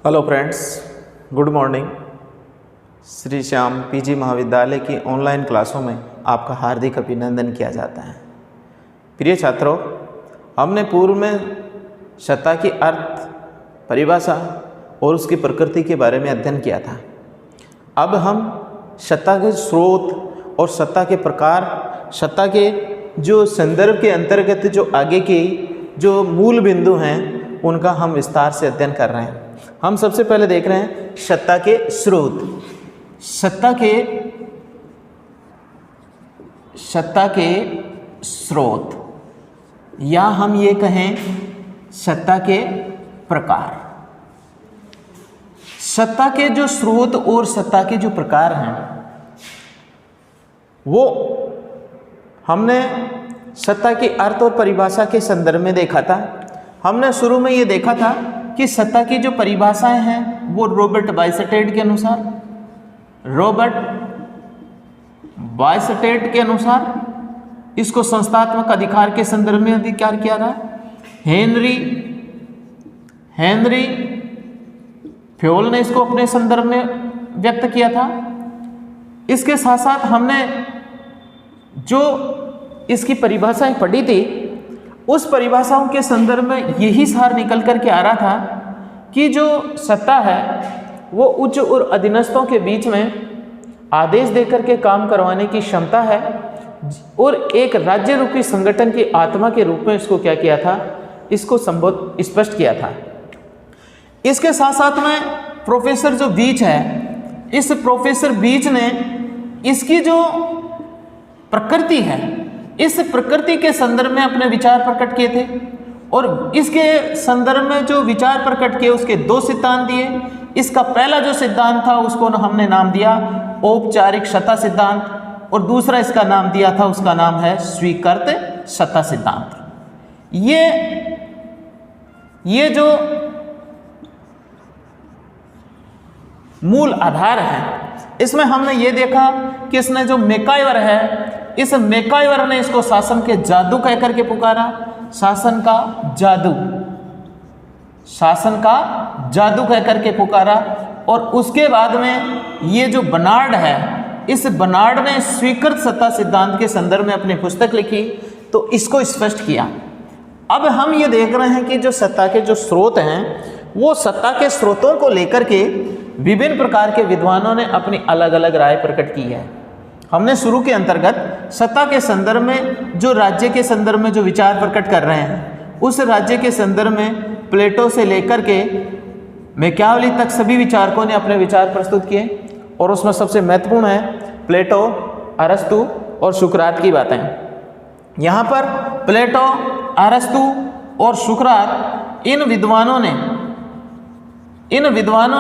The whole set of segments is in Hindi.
Hello friends, good morning. Shri Shyam PG महाविद्यालय की ऑनलाइन क्लासों में आपका हार्दिक अभिनंदन किया जाता है। प्रिय छात्रों, हमने पूर्व में सत्ता की अर्थ, परिभाषा और उसकी प्रकृति के बारे में अध्ययन किया था। अब हम सत्ता के स्रोत और सत्ता के प्रकार, सत्ता के जो संदर्भ के अंतर्गत जो आगे के जो मूल बिंदु हैं उनका हम विस्तार से अध्ययन कर रहे हैं। हम सबसे पहले देख रहे हैं सत्ता के स्रोत। सत्ता के स्रोत, या हम ये कहें सत्ता के प्रकार। सत्ता के जो स्रोत और सत्ता के जो प्रकार हैं वो हमने सत्ता की अर्थ और परिभाषा के संदर्भ में देखा था। हमने शुरू में ये देखा था कि सत्ता की जो परिभाषाएं हैं वो रॉबर्ट बायस्टेड के अनुसार इसको संस्थात्मक अधिकार के संदर्भ में अधिकार किया था। हेनरी फ्योल ने इसको अपने संदर्भ में व्यक्त किया था। इसके साथ साथ हमने जो इसकी परिभाषाएं पढ़ी थी उस परिभाषाओं के संदर्भ में यही सार निकल कर के आ रहा था कि जो सत्ता है वो उच्च और अधीनस्थों के बीच में आदेश देकर के काम करवाने की क्षमता है, और एक राज्य रूपी संगठन की आत्मा के रूप में इसको क्या किया था, इसको स्पष्ट किया था। इसके साथ साथ में प्रोफेसर जो बीच है, इस प्रोफेसर बीच ने इसकी जो प्रकृति है, इस प्रकृति के संदर्भ में अपने विचार प्रकट किए थे, और इसके संदर्भ में जो विचार प्रकट किए उसके दो सिद्धांत दिए। इसका पहला जो सिद्धांत था उसको हमने नाम दिया औपचारिक सत्ता सिद्धांत, और दूसरा इसका नाम दिया था, उसका नाम है स्वीकृत सत्ता सिद्धांत। ये जो मूल आधार है, इसमें हमने ये देखा कि इसने जो मैकाइवर है, इस मैकाइवर ने इसको शासन के जादू कह करके पुकारा। शासन का जादू कह करके पुकारा। और उसके बाद में ये जो बनार्ड है, इस बनार्ड ने स्वीकृत सत्ता सिद्धांत के संदर्भ में अपनी पुस्तक लिखी, तो इसको स्पष्ट किया। अब हम ये देख रहे हैं कि जो सत्ता के जो स्रोत हैं, वो सत्ता के स्रोतों को लेकर के विभिन्न प्रकार के विद्वानों ने अपनी अलग अलग राय प्रकट की है। हमने शुरू के अंतर्गत सत्ता के संदर्भ में जो राज्य के संदर्भ में जो विचार प्रकट कर रहे हैं, उस राज्य के संदर्भ में प्लेटो से लेकर के मैकियावेली तक सभी विचारकों ने अपने विचार प्रस्तुत किए, और उसमें सबसे महत्वपूर्ण है प्लेटो, अरस्तु और सुकरात की बातें। यहाँ पर प्लेटो, अरस्तु और सुकरात, इन विद्वानों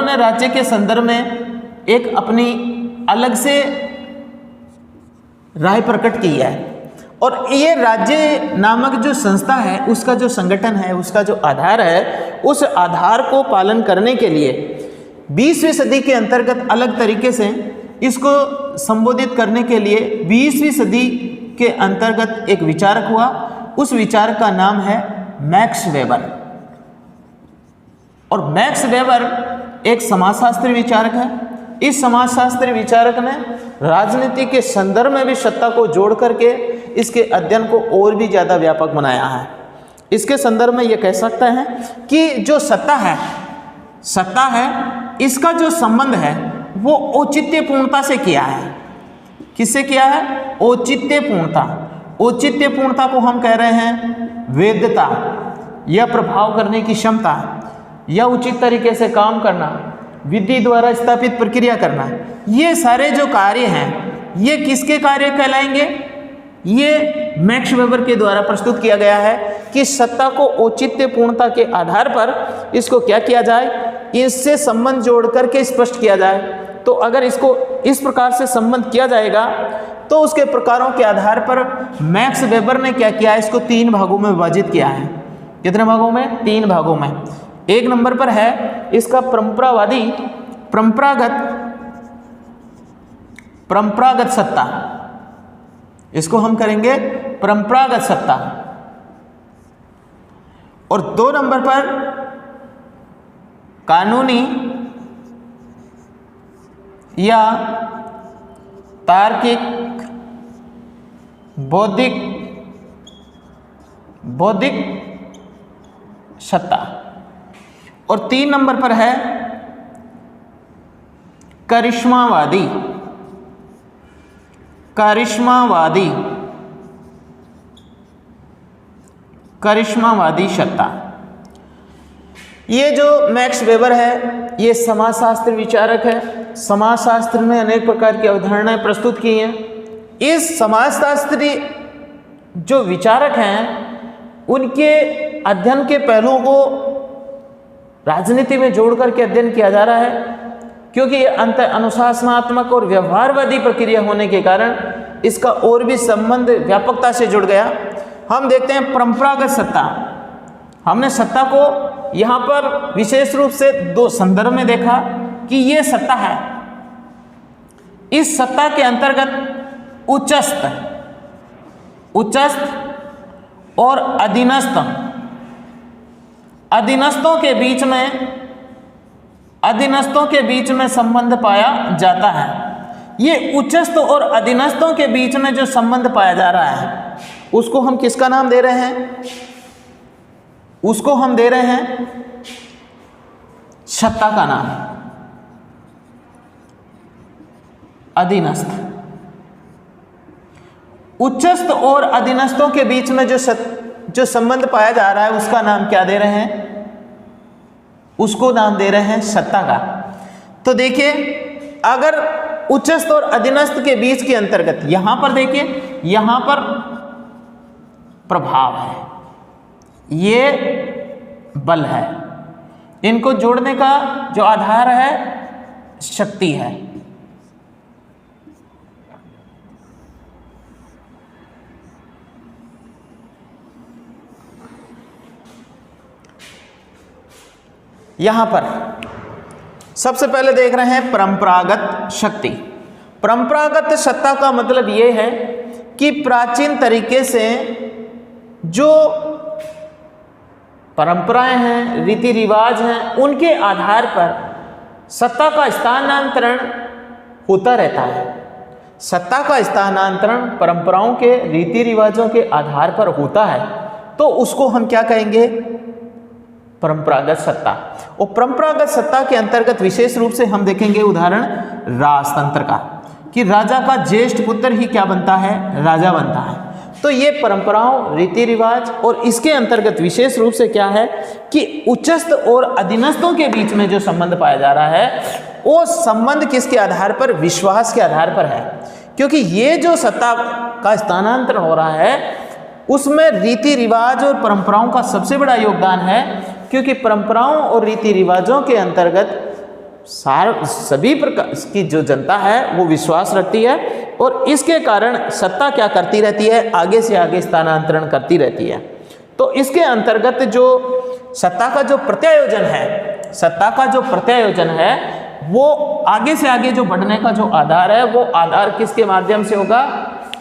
ने राज्य के संदर्भ में एक अपनी अलग से राय प्रकट की है। और ये राज्य नामक जो संस्था है, उसका जो संगठन है, उसका जो आधार है, उस आधार को पालन करने के लिए 20वीं सदी के अंतर्गत अलग तरीके से इसको संबोधित करने के लिए 20वीं सदी के अंतर्गत एक विचारक हुआ। उस विचारक का नाम है मैक्स वेबर। और मैक्स वेबर एक समाजशास्त्री विचारक है। इस समाजशास्त्री विचारक ने राजनीति के संदर्भ में भी सत्ता को जोड़ करके इसके अध्ययन को और भी ज़्यादा व्यापक बनाया है। इसके संदर्भ में ये कह सकते हैं कि जो सत्ता है, इसका जो संबंध है वो औचित्यपूर्णता से किया है। किससे किया है? औचित्यपूर्णता। औचित्यपूर्णता को हम कह रहे हैं वैधता, या प्रभाव करने की क्षमता, या उचित तरीके से काम करना, विधि द्वारा स्थापित प्रक्रिया करना। ये सारे जो कार्य हैं, ये किसके कार्य कहलाएंगे? ये मैक्स वेबर के द्वारा प्रस्तुत किया गया है कि सत्ता को औचित्यपूर्णता के आधार पर इसको क्या किया जाए, इससे संबंध जोड़ करके स्पष्ट किया जाए। तो अगर इसको इस प्रकार से संबंध किया जाएगा तो उसके प्रकारों के आधार पर मैक्स वेबर ने क्या किया, इसको 3 भागों में विभाजित किया है। कितने भागों में? 3 भागों में। एक नंबर पर है इसका परंपरागत सत्ता। इसको हम करेंगे परंपरागत सत्ता। और 2 नंबर पर कानूनी या तार्किक, बौद्धिक सत्ता। और 3 नंबर पर है करिश्मावादी सत्ता। ये जो मैक्स वेबर है ये समाजशास्त्र विचारक है। समाजशास्त्र में अनेक प्रकार की अवधारणाएं प्रस्तुत की हैं। इस समाजशास्त्री जो विचारक हैं उनके अध्ययन के पहलुओं को राजनीति में जोड़ करके अध्ययन किया जा रहा है, क्योंकि ये अंत अनुशासनात्मक और व्यवहारवादी प्रक्रिया होने के कारण इसका और भी संबंध व्यापकता से जुड़ गया। हम देखते हैं परंपरागत सत्ता। हमने सत्ता को यहाँ पर विशेष रूप से 2 संदर्भ में देखा कि ये सत्ता है। इस सत्ता के अंतर्गत उच्चस्थ और अधीनस्थों के बीच में संबंध पाया जाता है। ये उच्चस्थ और अधीनस्थों के बीच में जो संबंध पाया जा रहा है उसको हम किसका नाम दे रहे हैं? उसको हम दे रहे हैं सत्ता का नाम, अधीनस्थ। उच्चस्थ और अधीनस्थों के बीच में जो संबंध पाया जा रहा है उसका नाम क्या दे रहे हैं? उसको नाम दे रहे हैं सत्ता का। तो देखिए, अगर उच्चस्थ और अधीनस्थ के बीच के अंतर्गत यहां पर देखिए, यहां पर प्रभाव है, ये बल है, इनको जोड़ने का जो आधार है शक्ति है। यहां पर सबसे पहले देख रहे हैं परंपरागत शक्ति। परंपरागत सत्ता का मतलब यह है कि प्राचीन तरीके से जो परंपराएं हैं, रीति रिवाज हैं, उनके आधार पर सत्ता का स्थानांतरण होता रहता है। सत्ता का स्थानांतरण परंपराओं के, रीति रिवाजों के आधार पर होता है, तो उसको हम क्या कहेंगे? परंपरागत सत्ता। और परंपरागत सत्ता के अंतर्गत विशेष रूप से हम देखेंगे उदाहरण राजतंत्र का, कि राजा का ज्येष्ठ पुत्र ही क्या बनता है? राजा बनता है। तो ये परंपराओं, रीति रिवाज और इसके अंतर्गत विशेष रूप से क्या है कि उच्चस्थ और अधीनस्थों के बीच में जो संबंध पाया जा रहा है वो संबंध किसके आधार पर? विश्वास के आधार पर है। क्योंकि ये जो सत्ता का स्थानांतरण हो रहा है उसमें रीति रिवाज और परंपराओं का सबसे बड़ा योगदान है, क्योंकि परंपराओं और रीति रिवाजों के अंतर्गत सभी प्रकार की जो जनता है वो विश्वास रखती है, और इसके कारण सत्ता क्या करती रहती है? आगे से आगे स्थानांतरण करती रहती है। तो इसके अंतर्गत जो सत्ता का जो प्रत्यायोजन है वो आगे से आगे जो बढ़ने का जो आधार है वो आधार किसके माध्यम से होगा?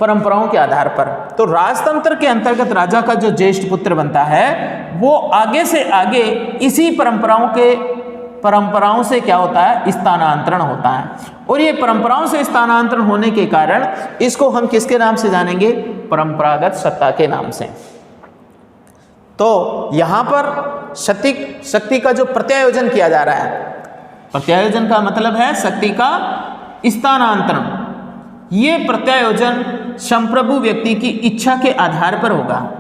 परंपराओं के आधार पर। तो राजतंत्र के अंतर्गत राजा का जो ज्येष्ठ पुत्र बनता है वो आगे से आगे इसी परंपराओं से क्या होता है? स्थानांतरण होता है। और ये परंपराओं से स्थानांतरण होने के कारण इसको हम किसके नाम से जानेंगे? परंपरागत सत्ता के नाम से। तो यहां पर शक्ति का जो प्रत्यायोजन किया जा रहा है, प्रत्यायोजन का मतलब है शक्ति का स्थानांतरण। ये प्रत्यायोजन संप्रभु व्यक्ति की इच्छा के आधार पर होगा,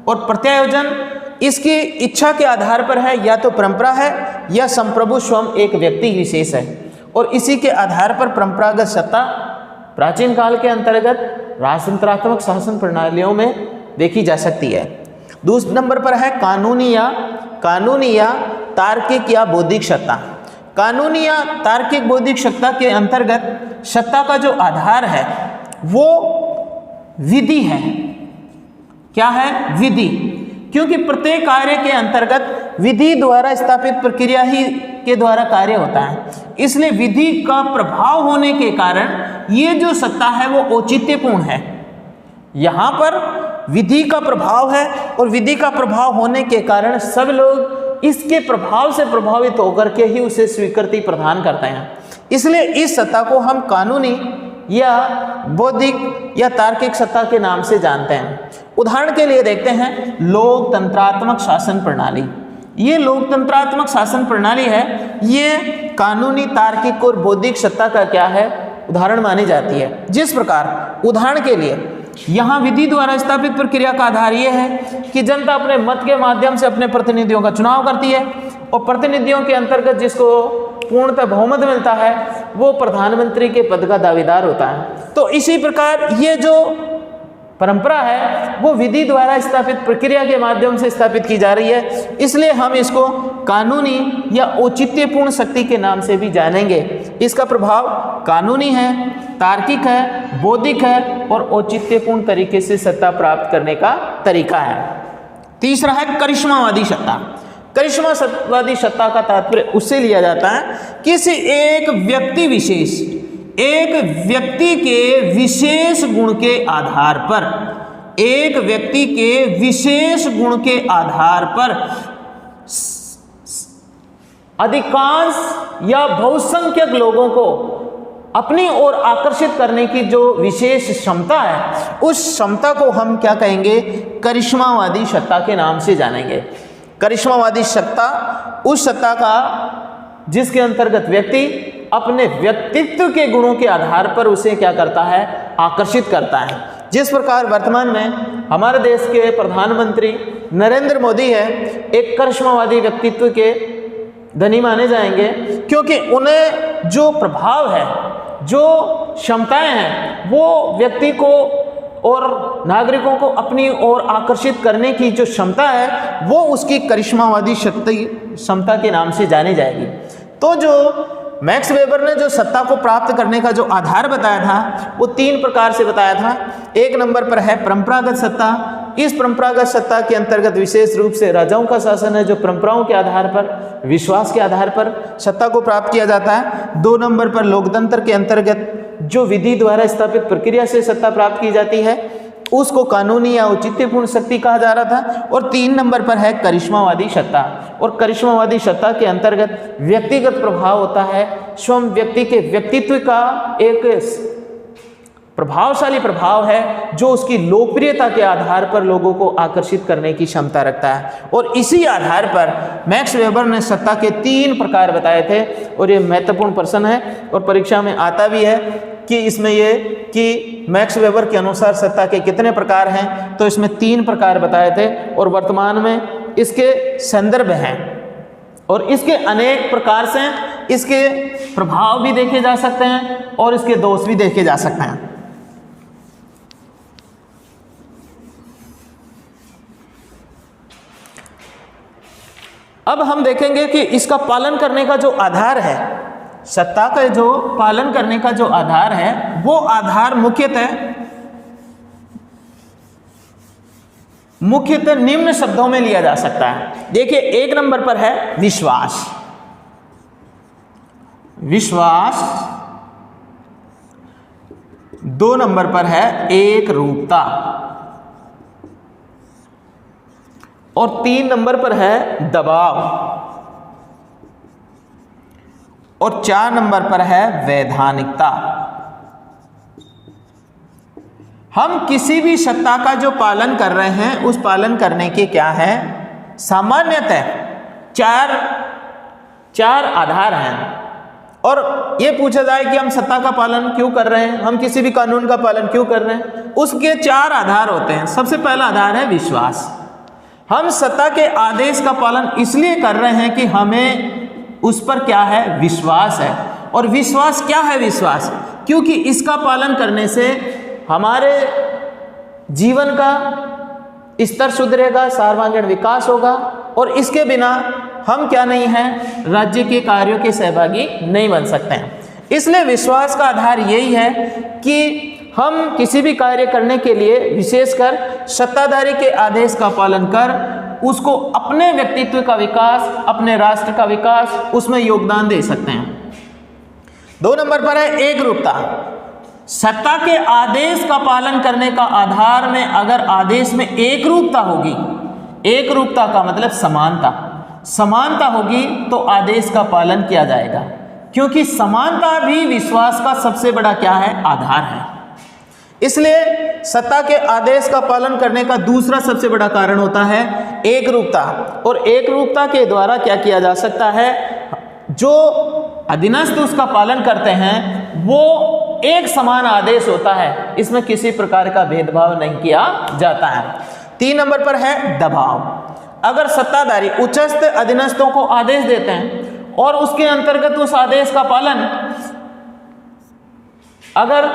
और प्रत्यायोजन इसकी इच्छा के आधार पर है, या तो परंपरा है या संप्रभु स्वयं एक व्यक्ति विशेष है। और इसी के आधार पर परंपरागत सत्ता प्राचीन काल के अंतर्गत राजतंत्रात्मक शासन प्रणालियों में देखी जा सकती है। दूसरे नंबर पर है कानूनी या तार्किक या बौद्धिक सत्ता। कानूनी या तार्किक बौद्धिक सत्ता के अंतर्गत सत्ता का जो आधार है वो विधि है। क्या है? विधि। क्योंकि प्रत्येक कार्य के अंतर्गत विधि द्वारा स्थापित प्रक्रिया ही के द्वारा कार्य होता है, इसलिए विधि का प्रभाव होने के कारण ये जो सत्ता है वो औचित्यपूर्ण है। यहाँ पर विधि का प्रभाव है, और विधि का प्रभाव होने के कारण सब लोग इसके प्रभाव से प्रभावित होकर के ही उसे स्वीकृति प्रदान करते हैं। इसलिए इस सत्ता को हम कानूनी या बौद्धिक या तार्किक सत्ता के नाम से जानते हैं। उदाहरण के लिए देखते हैं लोकतंत्रात्मक शासन प्रणाली। ये लोकतंत्रात्मक शासन प्रणाली है, ये कानूनी, तार्किक और बौद्धिक सत्ता का क्या है, उदाहरण मानी जाती है। जिस प्रकार उदाहरण के लिए यहाँ विधि द्वारा स्थापित प्रक्रिया का आधार ये है कि जनता अपने मत के माध्यम से अपने प्रतिनिधियों का चुनाव करती है और प्रतिनिधियों के अंतर्गत जिसको पूर्णतः बहुमत मिलता है वो प्रधानमंत्री के पद का दावेदार होता है। तो इसी प्रकार ये जो परंपरा है वो विधि द्वारा स्थापित प्रक्रिया के माध्यम से स्थापित की जा रही है, इसलिए हम इसको कानूनी या औचित्यपूर्ण शक्ति के नाम से भी जानेंगे। इसका प्रभाव कानूनी है, तार्किक है, बौद्धिक है और औचित्यपूर्ण तरीके से सत्ता प्राप्त करने का तरीका है। तीसरा है करिश्मावादी सत्ता। करिश्मावादी सत्ता का तात्पर्य उससे लिया जाता है किसी एक व्यक्ति विशेष, एक व्यक्ति के विशेष गुण के आधार पर, एक व्यक्ति के विशेष गुण के आधार पर अधिकांश या बहुसंख्यक लोगों को अपनी ओर आकर्षित करने की जो विशेष क्षमता है, उस क्षमता को हम क्या कहेंगे, करिश्मावादी सत्ता के नाम से जानेंगे। करिश्मावादी सत्ता उस सत्ता का जिसके अंतर्गत व्यक्ति अपने व्यक्तित्व के गुणों के आधार पर उसे क्या करता है, आकर्षित करता है। जिस प्रकार वर्तमान में हमारे देश के प्रधानमंत्री नरेंद्र मोदी है, एक करिश्मावादी व्यक्तित्व के धनी माने जाएंगे, क्योंकि उन्हें जो प्रभाव है, जो क्षमताएं हैं, वो व्यक्ति को और नागरिकों को अपनी ओर आकर्षित करने की जो क्षमता है वो उसकी करिश्मावादी क्षमता के नाम से जानी जाएगी। तो जो मैक्स वेबर ने जो सत्ता को प्राप्त करने का जो आधार बताया था वो 3 प्रकार से बताया था। 1 नंबर पर है परंपरागत सत्ता। इस परंपरागत सत्ता के अंतर्गत विशेष रूप से राजाओं का शासन है, जो परंपराओं के आधार पर, विश्वास के आधार पर सत्ता को प्राप्त किया जाता है। 2 नंबर पर लोकतंत्र के अंतर्गत जो विधि द्वारा स्थापित प्रक्रिया से सत्ता प्राप्त की जाती है उसको कानूनी या औचित्यपूर्ण शक्ति कहा जा रहा था। और 3 नंबर पर है करिश्मावादी सत्ता। और करिश्मावादी सत्ता के अंतर्गत व्यक्तिगत प्रभाव होता है, स्वयं व्यक्ति के व्यक्तित्व का एक प्रभावशाली प्रभाव है जो उसकी लोकप्रियता के आधार पर लोगों को आकर्षित करने की क्षमता रखता है। और इसी आधार पर मैक्स वेबर ने सत्ता के 3 प्रकार बताए थे। और ये महत्वपूर्ण प्रश्न है और परीक्षा में आता भी है कि इसमें ये कि मैक्स वेबर के अनुसार सत्ता के कितने प्रकार हैं, तो इसमें 3 प्रकार बताए थे और वर्तमान में इसके संदर्भ हैं और इसके अनेक प्रकार से इसके प्रभाव भी देखे जा सकते हैं और इसके दोष भी देखे जा सकते हैं। अब हम देखेंगे कि इसका पालन करने का जो आधार है, सत्ता का जो पालन करने का जो आधार है वो आधार मुख्यतः निम्न शब्दों में लिया जा सकता है। देखिए 1 नंबर पर है विश्वास। विश्वास। 2 नंबर पर है एक रूपता और 3 नंबर पर है दबाव और 4 नंबर पर है वैधानिकता। हम किसी भी सत्ता का जो पालन कर रहे हैं उस पालन करने के क्या है, सामान्यतः चार आधार हैं। और ये पूछा जाए कि हम सत्ता का पालन क्यों कर रहे हैं, हम किसी भी कानून का पालन क्यों कर रहे हैं, उसके 4 आधार होते हैं। सबसे पहला आधार है विश्वास। हम सत्ता के आदेश का पालन इसलिए कर रहे हैं कि हमें उस पर क्या है, विश्वास है। और विश्वास क्या है, विश्वास क्योंकि इसका पालन करने से हमारे जीवन का स्तर सुधरेगा, सर्वांगीण विकास होगा और इसके बिना हम क्या नहीं हैं, राज्य के कार्यों के सहभागी नहीं बन सकते हैं। इसलिए विश्वास का आधार यही है कि हम किसी भी कार्य करने के लिए विशेषकर सत्ताधारी के आदेश का पालन कर उसको अपने व्यक्तित्व का विकास, अपने राष्ट्र का विकास, उसमें योगदान दे सकते हैं। 2 नंबर पर है एक रूपता। सत्ता के आदेश का पालन करने का आधार में अगर आदेश में एक रूपता होगी, एक रूपता का मतलब समानता, समानता होगी तो आदेश का पालन किया जाएगा, क्योंकि समानता भी विश्वास का सबसे बड़ा क्या है, आधार है। इसलिए सत्ता के आदेश का पालन करने का दूसरा सबसे बड़ा कारण होता है एकरूपता, और एकरूपता के द्वारा क्या किया जा सकता है, जो अधीनस्थ उसका पालन करते हैं वो एक समान आदेश होता है, इसमें किसी प्रकार का भेदभाव नहीं किया जाता है। 3 नंबर पर है दबाव। अगर सत्ताधारी उच्चस्थ अधीनस्थों को आदेश देते हैं और उसके अंतर्गत उस आदेश का पालन अगर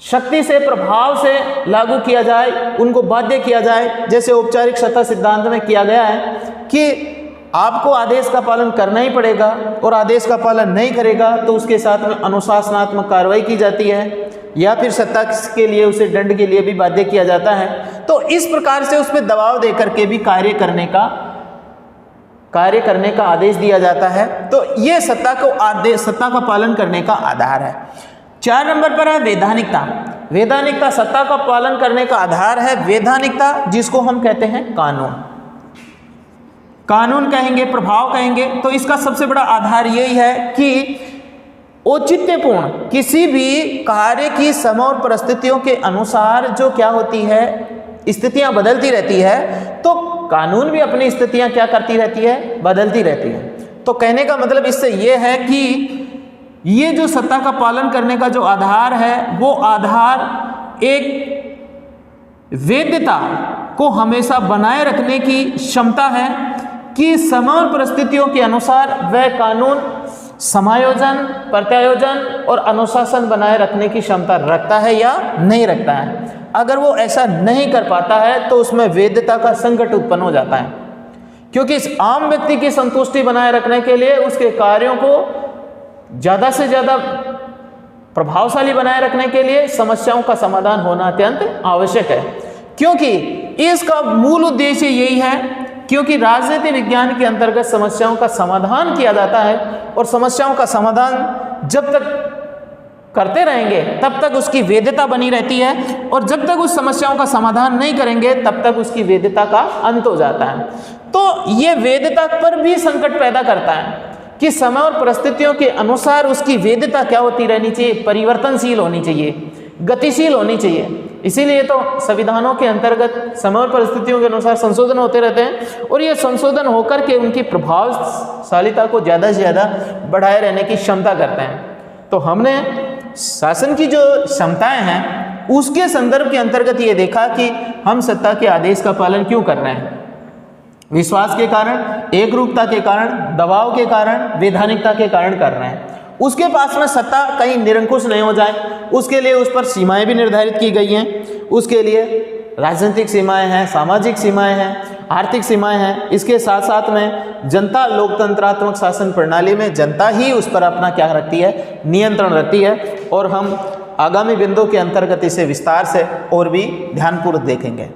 शक्ति से, प्रभाव से लागू किया जाए, उनको बाध्य किया जाए, जैसे औपचारिक सत्ता सिद्धांत में किया गया है कि आपको आदेश का पालन करना ही पड़ेगा और आदेश का पालन नहीं करेगा तो उसके साथ में अनुशासनात्मक कार्रवाई की जाती है, या फिर सत्ता के लिए उसे दंड के लिए भी बाध्य किया जाता है। तो इस प्रकार से उसमें दबाव देकर के भी कार्य करने का आदेश दिया जाता है। तो ये सत्ता का पालन करने का आधार है। 4 नंबर पर है वैधानिकता। वैधानिकता सत्ता का पालन करने का आधार है। वैधानिकता जिसको हम कहते हैं कानून कहेंगे, प्रभाव कहेंगे, तो इसका सबसे बड़ा आधार यही है कि औचित्यपूर्ण किसी भी कार्य की समय और परिस्थितियों के अनुसार जो क्या होती है, स्थितियां बदलती रहती है, तो कानून भी अपनी स्थितियां क्या करती रहती है, बदलती रहती है। तो कहने का मतलब इससे यह है कि ये जो सत्ता का पालन करने का जो आधार है, वो आधार एक वैधता को हमेशा बनाए रखने की क्षमता है कि समय और परिस्थितियों के अनुसार वह कानून समायोजन, प्रत्यायोजन और अनुशासन बनाए रखने की क्षमता रखता है या नहीं रखता है। अगर वो ऐसा नहीं कर पाता है तो उसमें वैधता का संकट उत्पन्न हो जाता है, क्योंकि इस आम व्यक्ति की संतुष्टि बनाए रखने के लिए उसके कार्यों को ज़्यादा से ज़्यादा प्रभावशाली बनाए रखने के लिए समस्याओं का समाधान होना अत्यंत आवश्यक है, क्योंकि इसका मूल उद्देश्य यही है। क्योंकि राजनीति विज्ञान के अंतर्गत समस्याओं का समाधान किया जाता है, और समस्याओं का समाधान जब तक करते रहेंगे तब तक उसकी वैधता बनी रहती है, और जब तक उस समस्याओं का समाधान नहीं करेंगे तब तक उसकी वैधता का अंत हो जाता है। तो ये वैधता पर भी संकट पैदा करता है कि समय और परिस्थितियों के अनुसार उसकी वैधता क्या होती रहनी चाहिए, परिवर्तनशील होनी चाहिए, गतिशील होनी चाहिए। इसीलिए तो संविधानों के अंतर्गत समय और परिस्थितियों के अनुसार संशोधन होते रहते हैं, और ये संशोधन होकर के उनकी प्रभावशालीता को ज़्यादा से ज़्यादा बढ़ाए रहने की क्षमता करते हैं। तो हमने शासन की जो क्षमताएं हैं उसके संदर्भ के अंतर्गत ये देखा कि हम सत्ता के आदेश का पालन क्यों कर रहे हैं। विश्वास के कारण, एकरूपता के कारण, दबाव के कारण, वैधानिकता के कारण कर रहे हैं। उसके पास में सत्ता कहीं निरंकुश नहीं हो जाए, उसके लिए उस पर सीमाएं भी निर्धारित की गई हैं। उसके लिए राजनीतिक सीमाएं हैं, सामाजिक सीमाएं हैं, आर्थिक सीमाएं हैं। इसके साथ साथ में जनता लोकतंत्रात्मक शासन प्रणाली में जनता ही उस पर अपना क्या रखती है, नियंत्रण रखती है। और हम आगामी बिंदु के अंतर्गत इसे विस्तार से और भी ध्यानपूर्वक देखेंगे।